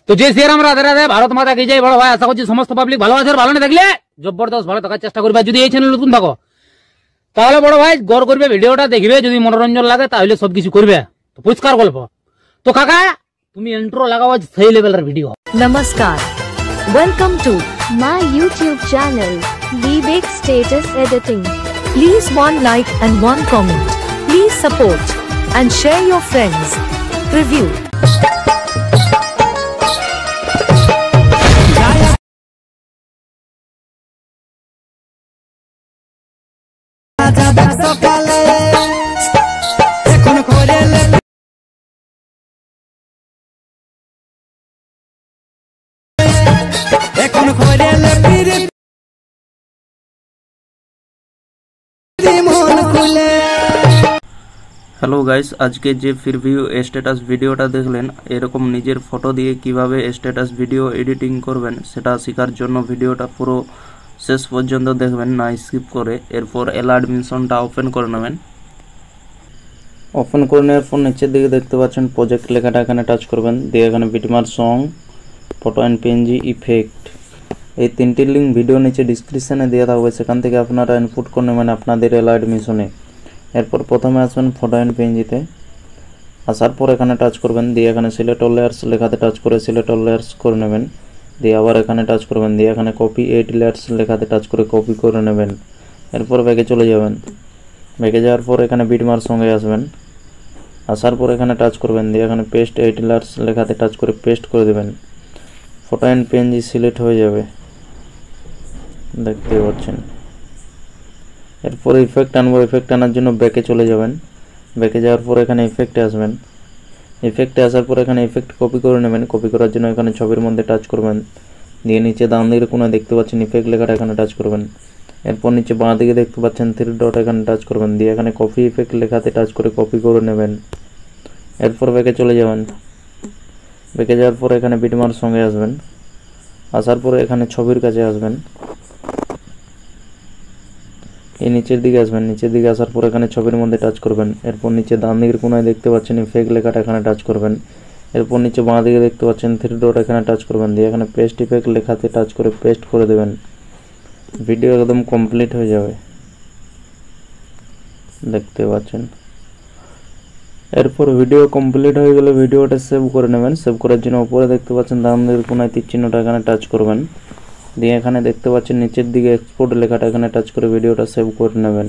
তো যে শ্রীরাম রাধে রাধে, ভারত মাতা কি জয়। বড় ভাই আশা করছি সমস্ত পাবলিক ভালো আছে, ভালো না থাকলে জবরদস্ত ভালো থাকার চেষ্টা করবে। যদি এই চ্যানেল নতুন থাকো তাহলে বড় ভাই গড় করবে, ভিডিওটা দেখবে, যদি মনোরঞ্জন লাগে তাহলে সবকিছু করবে। তো পরিষ্কার গল্প। তো কাকা তুমি ইন্ট্রো লাগাও, সেই লেভেলের video. Namaskar. Welcome to my YouTube channel, Vivek Status Editing. please one like and one comment. Please support and share your friends. Review. Hello guys, আজকে যে প্রিভিউ স্ট্যাটাস ভিডিওটা দেখলেন, এরকম নিজের ফটো দিয়ে কিভাবে স্ট্যাটাস ভিডিও এডিটিং করবেন সেটা শেখার জন্য ভিডিওটা পুরো শেষ পর্যন্ত দেখবেন, না স্কিপ করে। এরপর অ্যালার্ট মিশনটা ওপেন করে নেবেন। ওপেন করে নেওয়ার পর নিচের দিকে দেখতে পাচ্ছেন প্রজেক্ট লেখাটা, এখানে টাচ করবেন। দিয়ে এখানে বিটমার্ক, song, photo and PNG, effect, এই তিনটির লিঙ্ক ভিডিও নিচে ডিসক্রিপশানে দেওয়া থাকবে, সেখান থেকে আপনারা ইনপুট করে নেবেন আপনাদের অ্যালার্ট মিশনে। এরপর প্রথমে আসবেন ফটো অ্যান্ড পিএনজিতে, আসার পর এখানে টাচ করবেন। দিয়ে এখানে সিলেক্ট অল লেয়ার্স লেখাতে টাচ করে সিলেক্ট অল লেয়ার্স করে নেবেন। দিয়ে আবার এখানে টাচ করবেন। দিয়ে এখানে কপি 8 লেয়ার্স লেখাতে টাচ করে কপি করে নেবেন। এরপর ব্যাগে চলে যাবেন। ব্যাগে যাওয়ার পর এখানে বিটমার্ক সঙ্গে আসবেন। আসার পর এখানে টাচ করবেন। দিয়ে এখানে পেস্ট 8 লেয়ার্স লেখাতে টাচ করে পেস্ট করে দেবেন। ফটো অ্যান্ড পিএনজি সিলেক্ট হয়ে যাবে, দেখতে পাচ্ছেন। এরপর ইফেক্ট আনবো। ইফেক্ট আনার জন্য ব্যাকে চলে যাবেন। ব্যাকে যাওয়ার পর এখানে ইফেক্টে আসবেন। ইফেক্টে আসার পর এখানে ইফেক্ট কপি করে নেবেন। কপি করার জন্য এখানে ছবির মধ্যে টাচ করবেন। দিয়ে নিচে ডান দিকে কোণে দেখতে পাচ্ছেন ইফেক্ট লেখাটা, এখানে টাচ করবেন। এরপর নিচে বাঁ দিকে দেখতে পাচ্ছেন 3 ডট, এখানে টাচ করবেন। দিয়ে এখানে কপি ইফেক্ট লেখাতে টাচ করে কপি করে নেবেন। এরপর ব্যাকে চলে যাবেন। ব্যাকে যাওয়ার পর এখানে বিটমার্ক সঙ্গে আসবেন। আসার পরে এখানে ছবির কাছে আসবেন। এই নিচের দিকে আসবেন। নিচের দিকে আসার পর এখানে ছবির মধ্যে টাচ করবেন। এরপর নিচে ডান দিকের কোণায় দেখতে পাচ্ছেন ইফেক্ট লেখাটা, এখানে টাচ করবেন। এরপর নিচে বাঁ দিকে দেখতে পাচ্ছেন 3 ডট, এখানে টাচ করবেন। দিয়ে এখানে পেস্ট ইফেক্ট লেখাতে টাচ করে পেস্ট করে দেবেন। ভিডিও একদম কমপ্লিট হয়ে যাবে, দেখতে পাচ্ছেন। এরপর ভিডিও কমপ্লিট হয়ে গেলে ভিডিওটা সেভ করে নেবেন। সেভ করার জন্য উপরে দেখতে পাচ্ছেন ডান দিকের কোণায় তীর চিহ্নটা, এখানে টাচ করবেন। দিয়ে এখানে দেখতে পাচ্ছেন নিচের দিকে এক্সপোর্ট লেখাটা, এখানে টাচ করে ভিডিওটা সেভ করে নেবেন।